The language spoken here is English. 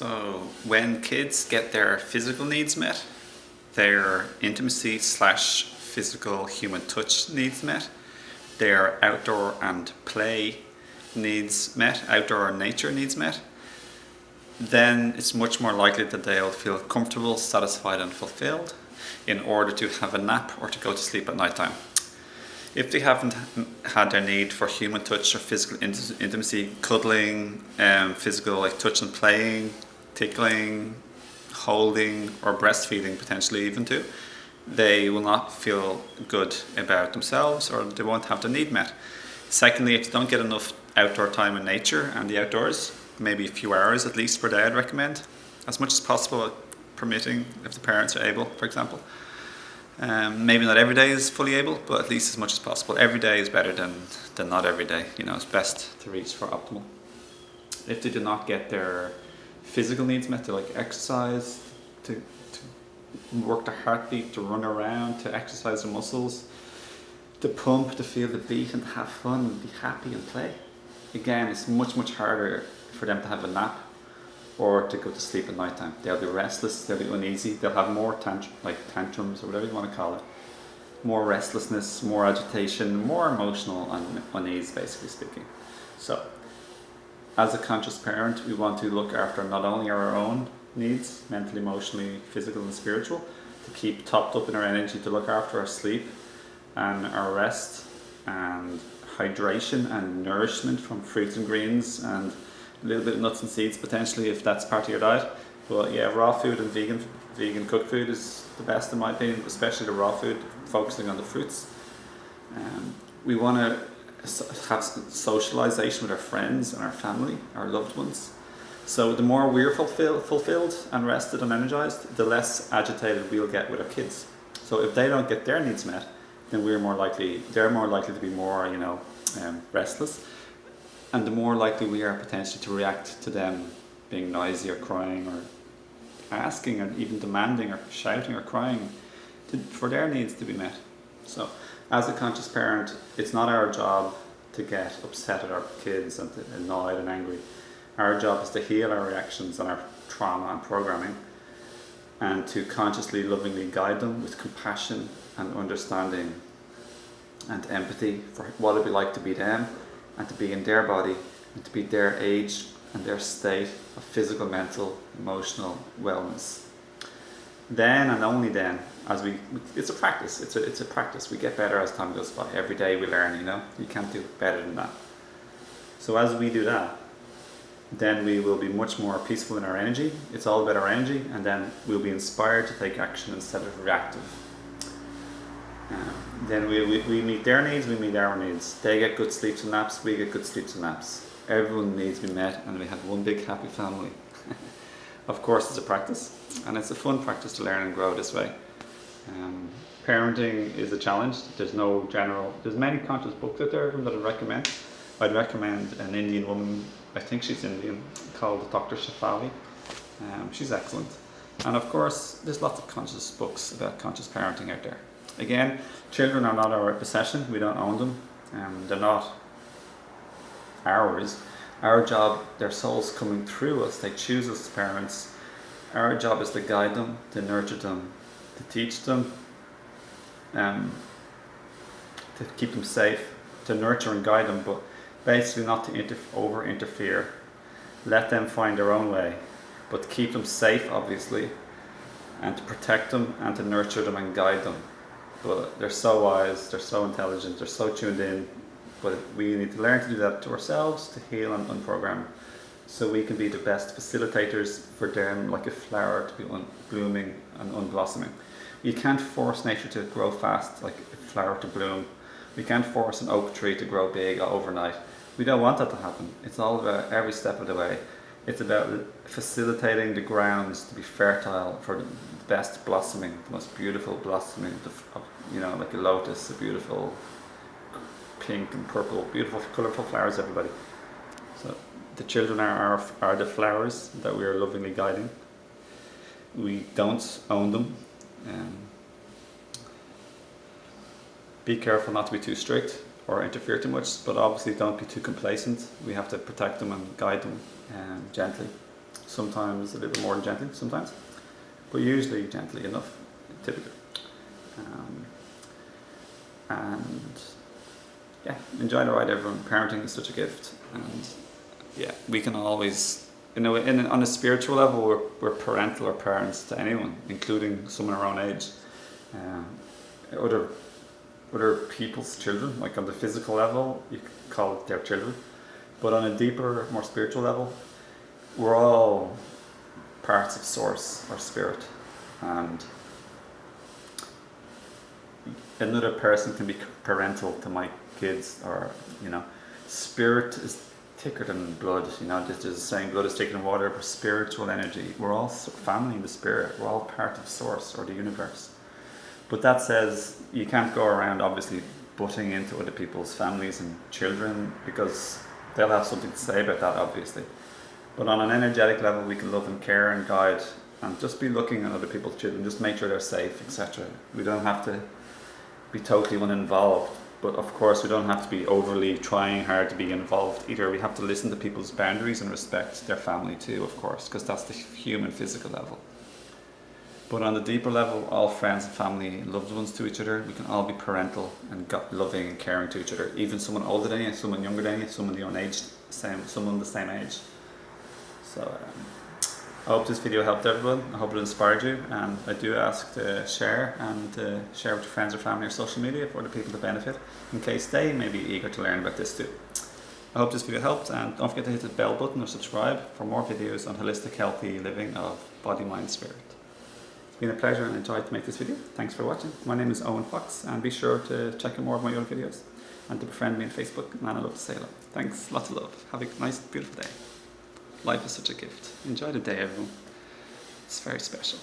So when kids get their physical needs met, their intimacy slash physical human touch needs met, their outdoor and play needs met, outdoor nature needs met, then it's much more likely that they'll feel comfortable, satisfied and fulfilled in order to have a nap or to go to sleep at night time. If they haven't had their need for human touch or physical intimacy, cuddling, physical like touch and playing, tickling, holding or breastfeeding potentially even too, they will not feel good about themselves or they won't have their need met. Secondly, if they don't get enough outdoor time in nature and the outdoors, maybe a few hours at least per day I'd recommend, as much as possible, permitting if the parents are able, for example. Maybe not every day is fully able, but at least as much as possible. Every day is better than not every day. You know, it's best to reach for optimal. If they do not get their physical needs met, to like exercise, to work their heartbeat, to run around, to exercise their muscles, to pump, to feel the beat and have fun and be happy and play. Again, it's much harder for them to have a nap or to go to sleep at night time. They'll be restless, they'll be uneasy, they'll have more tantrums or whatever you want to call it. More restlessness, more agitation, more emotional unease, basically speaking. So, as a conscious parent, we want to look after not only our own needs, mentally, emotionally, physical and spiritual, to keep topped up in our energy, to look after our sleep and our rest and hydration and nourishment from fruits and greens and a little bit of nuts and seeds potentially if that's part of your diet. But yeah, raw food and vegan cooked food is the best in my opinion, especially the raw food, focusing on the fruits. We want to have socialization with our friends and our family, our loved ones. So the more we're fulfilled and rested and energized, the less agitated we'll get with our kids. So if they don't get their needs met, then they're more likely to be more, restless. And the more likely we are potentially to react to them being noisy or crying or asking or even demanding or shouting or crying for their needs to be met. So as a conscious parent, it's not our job to get upset at our kids and to annoyed and angry. Our job is to heal our reactions and our trauma and programming and to consciously, lovingly guide them with compassion and understanding and empathy for what it'd be like to be them and to be in their body and to be their age and their state of physical, mental, emotional wellness. Then and only then, it's a practice, it's a practice. We get better as time goes by. Every day we learn, you can't do better than that. So as we do that, then we will be much more peaceful in our energy. It's all about our energy, and then we'll be inspired to take action instead of reactive. Then we meet their needs, we meet our needs. They get good sleeps and naps, we get good sleeps and naps. Everyone needs to be met and we have one big happy family. Of course it's a practice, and it's a fun practice to learn and grow this way. Parenting is a challenge. There's many conscious books out there that I'd recommend. I'd recommend an Indian woman, I think she's Indian, called Dr. Shefali. She's excellent. And of course there's lots of conscious books about conscious parenting out there. Again, children are not our possession, we don't own them, they're not ours. Our job, their souls coming through us, they choose us as parents. Our job is to guide them, to nurture them, to teach them, to keep them safe, to nurture and guide them, but basically not to over interfere. Let them find their own way, but keep them safe obviously, and to protect them and to nurture them and guide them. But they're so wise, they're so intelligent, they're so tuned in, but we need to learn to do that to ourselves, to heal and unprogram, so we can be the best facilitators for them, like a flower to be blooming and unblossoming. You can't force nature to grow fast, like a flower to bloom. We can't force an oak tree to grow big overnight. We don't want that to happen. It's all about every step of the way. It's about facilitating the grounds to be fertile for the best blossoming, the most beautiful blossoming like a lotus, a beautiful pink and purple, beautiful, colourful flowers, everybody. So the children are the flowers that we are lovingly guiding. We don't own them. Be careful not to be too strict or interfere too much, but obviously don't be too complacent. We have to protect them and guide them gently. sometimes a little more gently, sometimes, but usually gently enough, typically. And yeah, enjoy the ride, everyone. Parenting is such a gift, and yeah, we can always, on a spiritual level, we're parental or parents to anyone, including someone our own age. Other people's children, like on the physical level, you could call it their children, but on a deeper, more spiritual level, we're all parts of Source or Spirit, and another person can be parental to my kids, or spirit is thicker than blood. There's a saying, blood is thicker than water, but spiritual energy, we're all family in the spirit, we're all part of Source or the universe. But that says you can't go around obviously butting into other people's families and children, because they'll have something to say about that, obviously. But on an energetic level, we can love and care and guide, and just be looking at other people's children, just make sure they're safe, etc. We don't have to be totally uninvolved, but of course we don't have to be overly trying hard to be involved either. We have to listen to people's boundaries and respect their family too, of course, because that's the human physical level. But on the deeper level, all friends and family, loved ones to each other, we can all be parental and loving and caring to each other. Even someone older than you, someone younger than you, someone your own age, someone the same age. So I hope this video helped everyone. I hope it inspired you, and I do ask to share with your friends or family or social media for other people to benefit, in case they may be eager to learn about this too. I hope this video helped, and don't forget to hit the bell button or subscribe for more videos on holistic, healthy living of body, mind, spirit. It's been a pleasure and enjoyed to make this video. Thanks for watching. My name is Owen Fox, and be sure to check out more of my other videos and to befriend me on Facebook, and I love to say hello. Thanks, lots of love. Have a nice, beautiful day. Life is such a gift. Enjoy the day, everyone. It's very special.